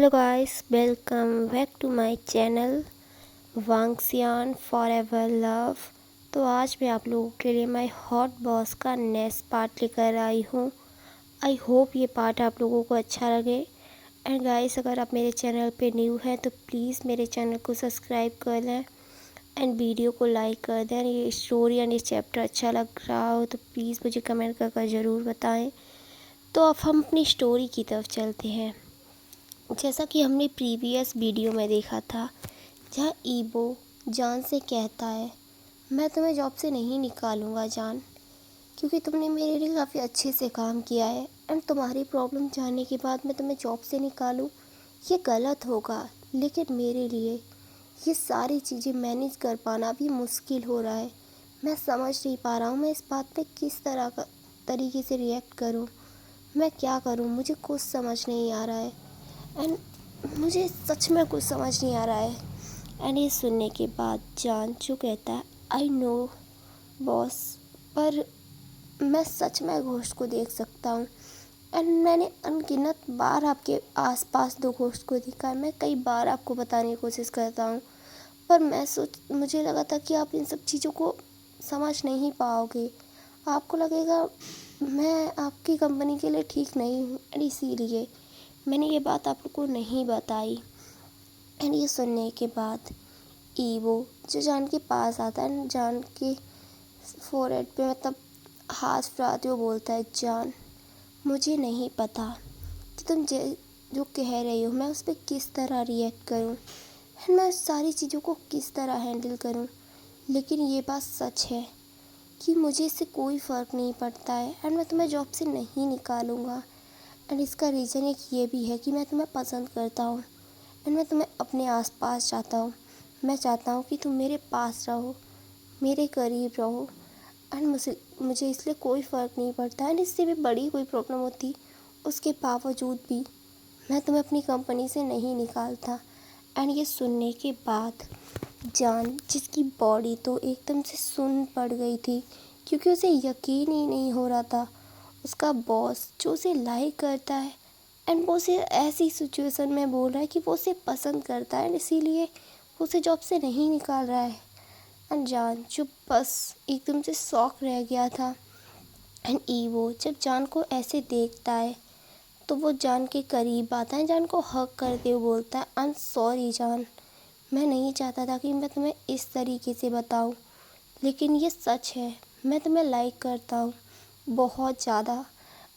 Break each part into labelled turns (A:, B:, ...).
A: Hello guys, welcome back to my channel Wangxian forever love. तो आज मैं आप लोगों के लिए माय हॉट बॉस का नेक्स्ट पार्ट लेकर आई हूँ। आई होप ये पार्ट आप लोगों को अच्छा लगे। एंड गाइस, अगर आप मेरे चैनल पे न्यू हैं तो प्लीज़ मेरे चैनल को सब्सक्राइब कर दें एंड वीडियो को लाइक कर दें। ये स्टोरी एंड ये चैप्टर अच्छा लग रहा हो तो प्लीज़ मुझे कमेंट कर ज़रूर बताएँ। तो अब हम अपनी स्टोरी की तरफ चलते हैं। जैसा कि हमने प्रीवियस वीडियो में देखा था, जहाँ ईबो जान से कहता है, मैं तुम्हें जॉब से नहीं निकालूंगा जान, क्योंकि तुमने मेरे लिए काफ़ी अच्छे से काम किया है। एंड तुम्हारी प्रॉब्लम जानने के बाद मैं तुम्हें जॉब से निकालूं, ये गलत होगा। लेकिन मेरे लिए ये सारी चीज़ें मैनेज कर पाना भी मुश्किल हो रहा है। मैं समझ नहीं पा रहा हूँ मैं इस बात पे किस तरह का तरीके से रिएक्ट करूँ। मैं क्या करूँ, मुझे कुछ समझ नहीं आ रहा है। एंड मुझे सच में कुछ समझ नहीं आ रहा है। एंड ये सुनने के बाद जान जो कहता है, आई नो बॉस, पर मैं सच में घोस्ट को देख सकता हूँ। एंड मैंने अनगिनत बार आपके आसपास दो घोस्ट को देखा है। मैं कई बार आपको बताने की कोशिश करता हूँ, पर मुझे लगा था कि आप इन सब चीज़ों को समझ नहीं पाओगे। आपको लगेगा मैं आपकी कंपनी के लिए ठीक नहीं हूँ, एंड इसीलिए मैंने ये बात आप लोग को नहीं बताई। एंड ये सुनने के बाद ईवो जो जान के पास आता है, जान के फोरहेड पे मतलब हाथ फिराते हुए बोलता है, जान मुझे नहीं पता कि तुम जो कह रही हो मैं उस पर किस तरह रिएक्ट करूं एंड मैं सारी चीज़ों को किस तरह हैंडल करूं। लेकिन ये बात सच है कि मुझे इससे कोई फ़र्क नहीं पड़ता है एंड मैं तुम्हें जॉब से नहीं निकालूंगा। एंड इसका रीज़न एक ये भी है कि मैं तुम्हें पसंद करता हूँ एंड मैं तुम्हें अपने आसपास चाहता हूँ। मैं चाहता हूँ कि तुम मेरे पास रहो, मेरे करीब रहो। एंड मुझे इसलिए कोई फ़र्क नहीं पड़ता। एंड इससे भी बड़ी कोई प्रॉब्लम होती, उसके बावजूद भी मैं तुम्हें अपनी कंपनी से नहीं निकालता। एंड ये सुनने के बाद जान, जिसकी बॉडी तो एकदम से सुन्न पड़ गई थी, क्योंकि उसे यकीन ही नहीं हो रहा था उसका बॉस जो उसे लाइक करता है एंड वो उसे ऐसी सिचुएशन में बोल रहा है कि वो उसे पसंद करता है, इसीलिए वो उसे जॉब से नहीं निकाल रहा है। एंड जान जो बस एकदम से शॉक रह गया था। एंड ईवो जब जान को ऐसे देखता है तो वो जान के करीब आता है, जान को हग करते हुए बोलता है, आई एम सॉरी जान, मैं नहीं चाहता था कि मैं तुम्हें इस तरीके से बताऊं, लेकिन ये सच है, मैं तुम्हें लाइक करता हूँ बहुत ज़्यादा।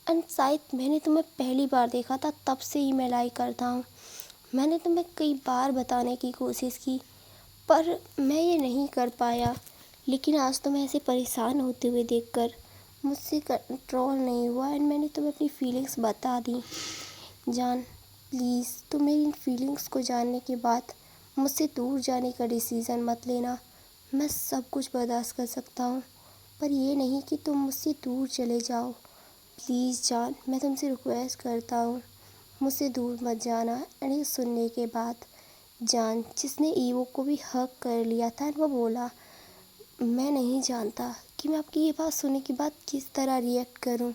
A: एंड शायद मैंने तुम्हें पहली बार देखा था तब से ही मैं लाइक करता हूँ। मैंने तुम्हें कई बार बताने की कोशिश की, पर मैं ये नहीं कर पाया। लेकिन आज तुम्हें ऐसे परेशान होते हुए देखकर मुझसे कंट्रोल नहीं हुआ एंड मैंने तुम्हें अपनी फीलिंग्स बता दी। जान प्लीज़, तुम मेरी इन फीलिंग्स को जानने के बाद मुझसे दूर जाने का डिसीज़न मत लेना। मैं सब कुछ बर्दाश्त कर सकता हूँ, पर ये नहीं कि तुम मुझसे दूर चले जाओ। प्लीज़ जान, मैं तुमसे रिक्वेस्ट करता हूँ, मुझसे दूर मत जाना। एंड ये सुनने के बाद जान, जिसने ईवो को भी हक कर लिया था, वो बोला, मैं नहीं जानता कि मैं आपकी ये बात सुनने के बाद किस तरह रिएक्ट करूँ।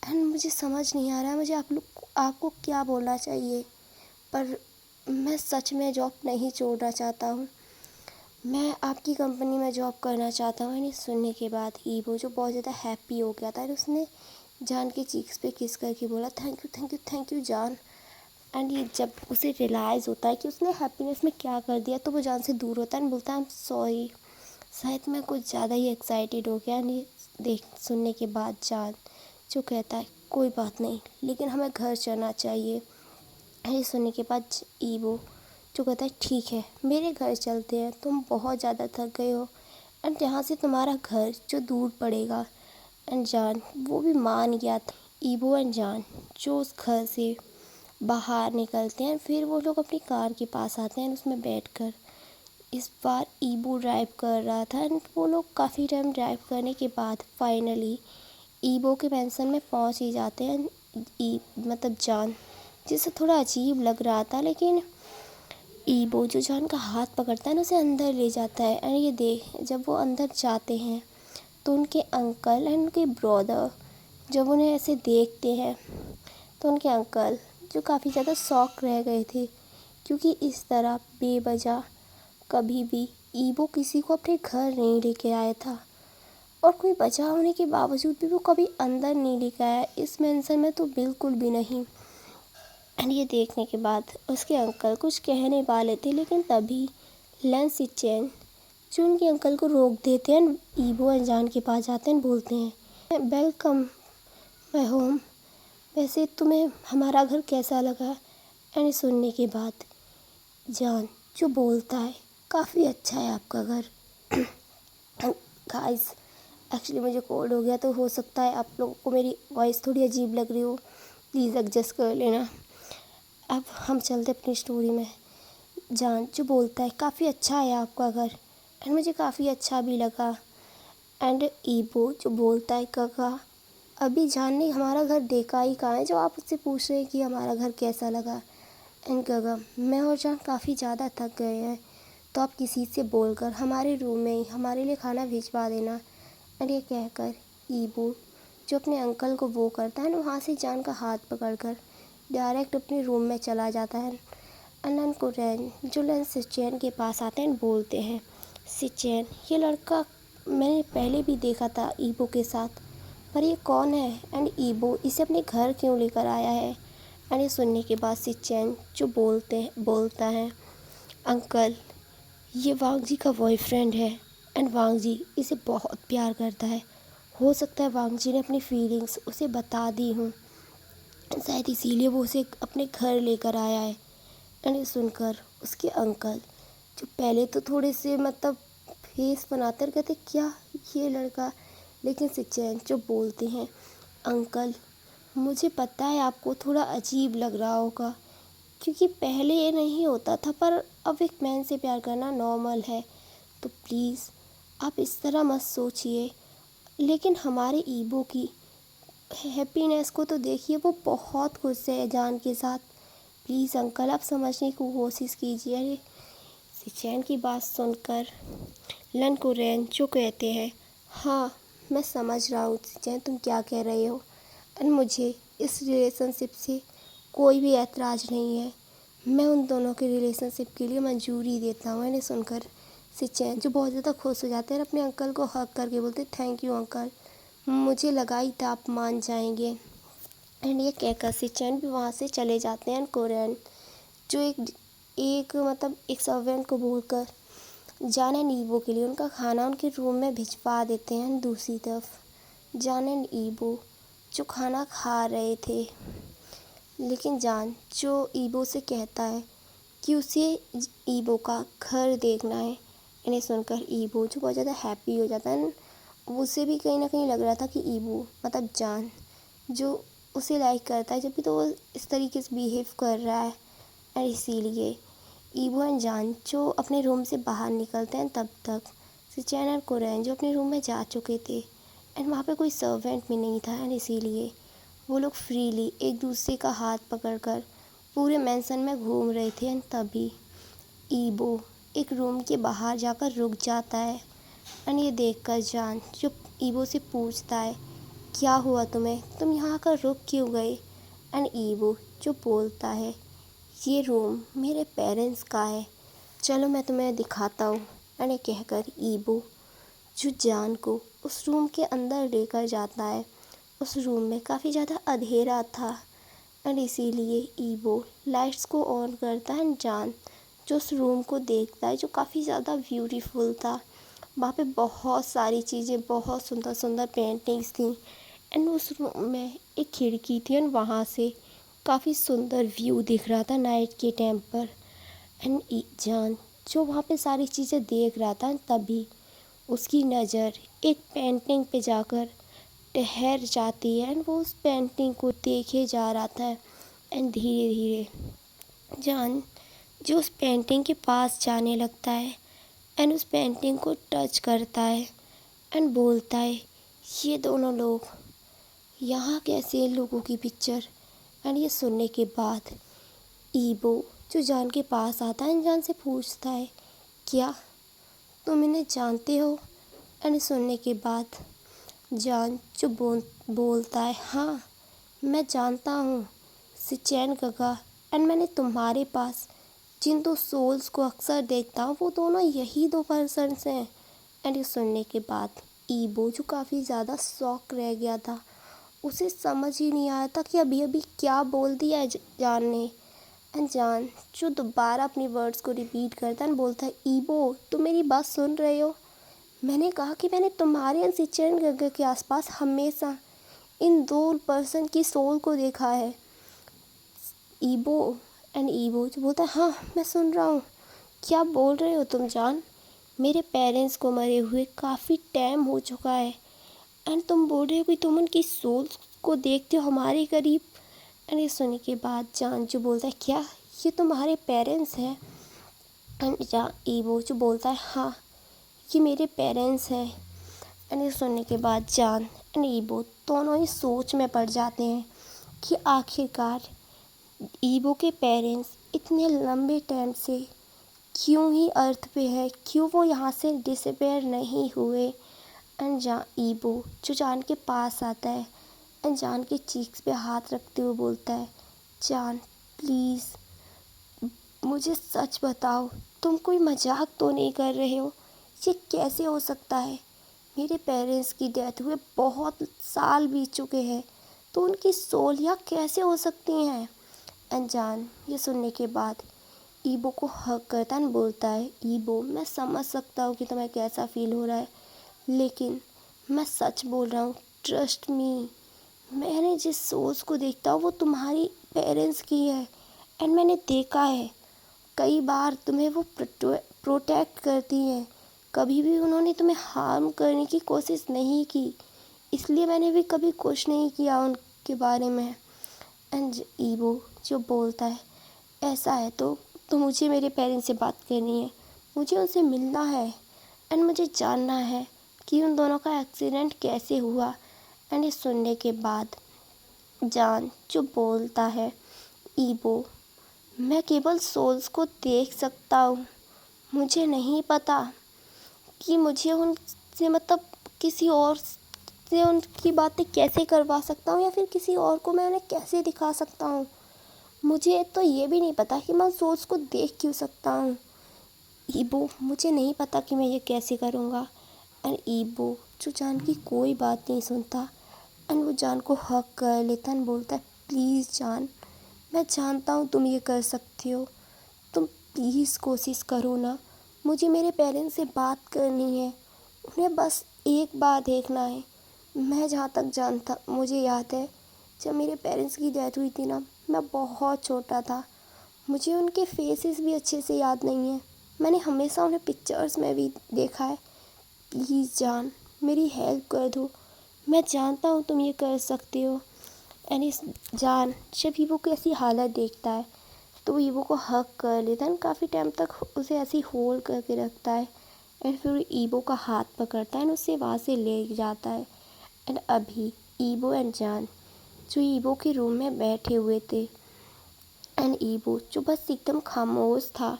A: एंड मुझे समझ नहीं आ रहा है मुझे आपको क्या बोलना चाहिए। पर मैं सच में जॉब नहीं छोड़ना चाहता हूँ, मैं आपकी कंपनी में जॉब करना चाहता हूँ। एंड सुनने के बाद ईवो जो बहुत ज़्यादा हैप्पी हो गया था, उसने जान के चीक्स पे किस करके बोला, thank you thank you thank you जान। एंड ये जब उसे रियलाइज़ होता है कि उसने हैप्पीनेस में क्या कर दिया, तो वो जान से दूर होता है एंड बोलता है, आई एम सॉरी, शायद मैं कुछ ज़्यादा ही एक्साइटेड हो गया। नहीं देख सुनने के बाद जान जो कहता है, कोई बात नहीं, लेकिन हमें घर चलना चाहिए। ये सुनने के बाद ईवो जो कहता है, ठीक है मेरे घर चलते हैं, तुम बहुत ज़्यादा थक गए हो एंड यहाँ से तुम्हारा घर जो दूर पड़ेगा। एंड जान वो भी मान गया था। ईवो एंड जान जो उस घर से बाहर निकलते हैं, फिर वो लोग अपनी कार के पास आते हैं, उसमें बैठकर इस बार ईबो ड्राइव कर रहा था। एंड वो लोग काफ़ी टाइम ड्राइव करने के बाद फाइनली ईबो के पेंशन में पहुंच ही जाते हैं। मतलब जान, जिसे थोड़ा अजीब लग रहा था, लेकिन ईबो जो जान का हाथ पकड़ता है ना, उसे अंदर ले जाता है। एंड ये देख जब वो अंदर जाते हैं तो उनके अंकल एंड उनके ब्रदर जब उन्हें ऐसे देखते हैं, तो उनके अंकल जो काफ़ी ज़्यादा शॉक रह गए थे, क्योंकि इस तरह बेवजह कभी भी ईबो किसी को अपने घर नहीं लेके आया था, और कोई वजह होने के बावजूद भी वो कभी अंदर नहीं लेके आया, इस मेंशन में तो बिल्कुल भी नहीं। एंड ये देखने के बाद उसके अंकल कुछ कहने वाले थे, लेकिन तभी लन सिचेन जो उनके अंकल को रोक देते हैं, ईबो और जान के पास जाते हैं, बोलते हैं वेलकम माय होम, वैसे तुम्हें हमारा घर कैसा लगा। एंड सुनने के बाद जान जो बोलता है काफ़ी अच्छा है आपका घर। गाइस एक्चुअली मुझे कोल्ड हो गया, तो हो सकता है आप लोगों को मेरी वॉइस थोड़ी अजीब लग रही हो, प्लीज़ एडजस्ट कर लेना। अब हम चलते अपनी स्टोरी में। जान जो बोलता है काफ़ी अच्छा है आपका घर, एंड मुझे काफ़ी अच्छा भी लगा। एंड ईबो जो बोलता है काका अभी जान ने हमारा घर देखा ही कहाँ है जो आप उससे पूछ रहे हैं कि हमारा घर कैसा लगा। एंड काका मैं और जान काफ़ी ज़्यादा थक गए हैं, तो आप किसी से बोलकर हमारे रूम में ही हमारे लिए खाना भिजवा देना। एंड ये कहकर ईबो जो अपने अंकल को वो करता है ना, वहाँ से जान का हाथ पकड़कर डायरेक्ट अपने रूम में चला जाता है। लन को रैन जो लन सिचेन के पास आते हैं, बोलते हैं सिचेन ये लड़का मैंने पहले भी देखा था ईबो के साथ, पर ये कौन है एंड ईबो इसे अपने घर क्यों लेकर आया है। एंड ये सुनने के बाद सिचेन जो बोलता है अंकल ये वांग जी का बॉयफ्रेंड है, एंड वांग जी इसे बहुत प्यार करता है, हो सकता है वांग जी ने अपनी फीलिंग्स उसे बता दी हूँ, शायद इसीलिए वो उसे अपने घर लेकर आया है। एंड ये सुनकर उसके अंकल जो पहले तो थोड़े से मतलब फेस बनाते कहते क्या ये लड़का, लेकिन सिचेन जो बोलते हैं अंकल मुझे पता है आपको थोड़ा अजीब लग रहा होगा, क्योंकि पहले ये नहीं होता था, पर अब एक मैन से प्यार करना नॉर्मल है, तो प्लीज़ आप इस तरह मत सोचिए। लेकिन हमारे ईबो की हैप्पीनेस को तो देखिए, वो बहुत खुश है जान के साथ, प्लीज़ अंकल आप समझने की कोशिश कीजिए। अरे सिचेन की बात सुनकर लन को रैन जो कहते हैं हाँ मैं समझ रहा हूँ सिचेन तुम क्या कह रहे हो, एंड मुझे इस रिलेशनशिप से कोई भी ऐतराज़ नहीं है, मैं उन दोनों के रिलेशनशिप के लिए मंजूरी देता हूँ। इन्हें सुनकर सिचेन जो बहुत ज़्यादा खुश हो जाते हैं, अपने अंकल को हक करके बोलते थैंक यू अंकल, मुझे लगा ही था आप मान जाएंगे। एंड ये कहकर सिचेन भी वहाँ से चले जाते हैं। कोरियन जो एक सर्वेंट को बोलकर जान एंड ईबो के लिए उनका खाना उनके रूम में भिजवा देते हैं। दूसरी तरफ जान एंड ईबो जो खाना खा रहे थे, लेकिन जान जो ईबो से कहता है कि उसे ईबो का घर देखना है। इन्हें सुनकर ईबो जो बहुत ज़्यादा हैप्पी हो जाता है, उसे भी कहीं ना कहीं लग रहा था कि ईबो मतलब जान जो उसे लाइक करता है, जब भी तो वो इस तरीके से बिहेव कर रहा है। और इसीलिए ईबो एंड जान जो अपने रूम से बाहर निकलते हैं, तब तक सिचेन और कोरियन जो अपने रूम में जा चुके थे, एंड वहाँ पे कोई सर्वेंट भी नहीं था, एंड इसीलिए वो लोग फ्रीली एक दूसरे का हाथ पकड़कर पूरे मैंसन में घूम रहे थे। एंड तभी ईबो एक रूम के बाहर जाकर रुक जाता है, एंड ये देखकर जान जो ईबो से पूछता है क्या हुआ तुम्हें, तुम यहाँ आकर रुक क्यों गए। एंड ईबो जो बोलता है ये रूम मेरे पेरेंट्स का है, चलो मैं तुम्हें दिखाता हूँ। एंड ये कहकर ईबो जो जान को उस रूम के अंदर लेकर जाता है। उस रूम में काफ़ी ज़्यादा अंधेरा था, एंड इसीलिए ईबो लाइट्स को ऑन करता है। जान जो उस रूम को देखता है जो काफ़ी ज़्यादा ब्यूटीफुल था, वहाँ पे बहुत सारी चीज़ें, बहुत सुंदर सुंदर पेंटिंग्स थी, एंड उस रूम में एक खिड़की थी, एंड वहाँ से काफ़ी सुंदर व्यू दिख रहा था नाइट के टाइम पर। एंड जान जो वहाँ पे सारी चीज़ें देख रहा था, तभी उसकी नज़र एक पेंटिंग पे जाकर ठहर जाती है, एंड वो उस पेंटिंग को देखे जा रहा था। एंड धीरे धीरे जान जो उस पेंटिंग के पास जाने लगता है, एंड उस पेंटिंग को टच करता है, एंड बोलता है ये दोनों लोग यहाँ कैसे, इन लोगों की पिक्चर। एंड ये सुनने के बाद ईबो जो जान के पास आता है, जान से पूछता है क्या तुम इन्हें जानते हो। एंड सुनने के बाद जान जो बोलता है हाँ मैं जानता हूँ, सिचैन गगा एंड मैंने तुम्हारे पास जिन दो सोल्स को अक्सर देखता हूँ वो दोनों यही दो पर्सन्स हैं। एंड ये सुनने के बाद ईबो जो काफ़ी ज़्यादा शॉक रह गया था, उसे समझ ही नहीं आया था कि अभी अभी क्या बोल दिया है जान ने। एंड जान जो दोबारा अपनी वर्ड्स को रिपीट करता है एंड बोलता है, ईबो तुम मेरी बात सुन रहे हो? मैंने कहा कि मैंने तुम्हारे एंड सिचैन गगा के आसपास हमेशा इन दो पर्सन की सोल को देखा है। ईबो एंड ईबो जो बोलता है, हाँ मैं सुन रहा हूँ, क्या बोल रहे हो तुम जान? मेरे पेरेंट्स को मरे हुए काफ़ी टाइम हो चुका है एंड तुम बोल रहे हो कि तुम उनकी सोल को देखते हो हमारे करीब। एंड ये सुनने के बाद जान जो बोलता है, क्या ये तुम्हारे पेरेंट्स हैं? एंड ईबो जो बोलता है, हाँ ये मेरे पेरेंट्स हैं। एंड ये सुनने के बाद जान एंड ईबो दोनों ही सोच में पड़ जाते हैं कि आखिरकार ईबो के पेरेंट्स इतने लंबे टाइम से क्यों ही अर्थ पे है, क्यों वो यहाँ से डिसअपेयर नहीं हुए। एंड ईबो जो जान के पास आता है एंड जान के चीक्स पे हाथ रखते हुए बोलता है, जान प्लीज़ मुझे सच बताओ, तुम कोई मजाक तो नहीं कर रहे हो? ये कैसे हो सकता है? मेरे पेरेंट्स की डेथ हुए बहुत साल बीत चुके हैं, तो उनकी सोल यहाँ कैसे हो सकती हैं? अनजान ये सुनने के बाद ईबो को हक करता है बोलता है, ईबो मैं समझ सकता हूँ कि तुम्हें कैसा फील हो रहा है, लेकिन मैं सच बोल रहा हूँ, ट्रस्ट मी। मैंने जिस सोल्स को देखता हूँ वो तुम्हारी पेरेंट्स की है एंड मैंने देखा है कई बार तुम्हें वो प्रोटेक्ट करती हैं, कभी भी उन्होंने तुम्हें हार्म करने की कोशिश नहीं की, इसलिए मैंने भी कभी कुछ नहीं किया उनके बारे में। एंड ईबो जो बोलता है, ऐसा है तो मुझे मेरे पेरेंट्स से बात करनी है, मुझे उनसे मिलना है एंड मुझे जानना है कि उन दोनों का एक्सीडेंट कैसे हुआ। एंड ये सुनने के बाद जान जो बोलता है, ईबो मैं केवल सोल्स को देख सकता हूँ, मुझे नहीं पता कि मुझे उनसे मतलब किसी और से उनकी बातें कैसे करवा सकता हूँ या फिर किसी और को मैं उन्हें कैसे दिखा सकता हूँ। मुझे तो ये भी नहीं पता कि मैं सोल्स को देख क्यों सकता हूँ। ईबो मुझे नहीं पता कि मैं ये कैसे करूँगा। एंड ईबो जो जान की कोई बात नहीं सुनता एंड वो जान को हक कर लेता एंड बोलता है, प्लीज़ जान मैं जानता हूँ तुम ये कर सकती हो, तुम प्लीज़ कोशिश करो ना, मुझे मेरे पेरेंट्स से बात करनी है, उन्हें बस एक बार देखना है। मैं जहाँ तक जानता मुझे याद है जब मेरे पेरेंट्स की डेथ हुई थी ना, मैं बहुत छोटा था, मुझे उनके फेसेस भी अच्छे से याद नहीं है, मैंने हमेशा उन्हें पिक्चर्स में भी देखा है। प्लीज़ जान मेरी हेल्प कर दो, मैं जानता हूँ तुम ये कर सकते हो। एंड इस जान जब ईबो को ऐसी हालत देखता है तो वो ईबो को हक कर लेता है, काफ़ी टाइम तक उसे ऐसे ही होल्ड करके रखता है एंड फिर ईबो का हाथ पकड़ता है एंड उसे वहाँ से ले जाता है। एंड अभी ईबो एंड जान जो ईबो के रूम में बैठे हुए थे एंड ईबो जो बस एकदम खामोश था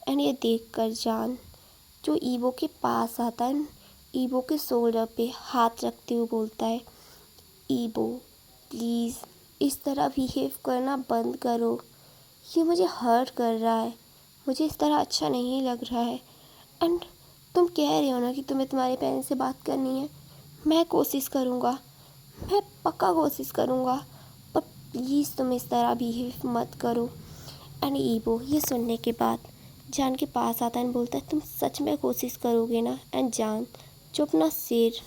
A: एंड ये देखकर जान जो ईबो के पास आता है, ईबो के शोल्डर पे हाथ रखते हुए बोलता है, ईबो प्लीज़ इस तरह बिहेव करना बंद करो, ये मुझे हर्ट कर रहा है, मुझे इस तरह अच्छा नहीं लग रहा है। एंड तुम कह रहे हो ना कि तुम्हें तुम्हारे पेरेंट्स से बात करनी है, मैं कोशिश करूँगा, मैं पक्का कोशिश करूँगा, पर प्लीज़ तुम इस तरह बिहेव मत करो। एंड ईबो ये सुनने के बाद जान के पास आता है एंड बोलता है, तुम सच में कोशिश करोगे ना? एंड जान जो अपना सिर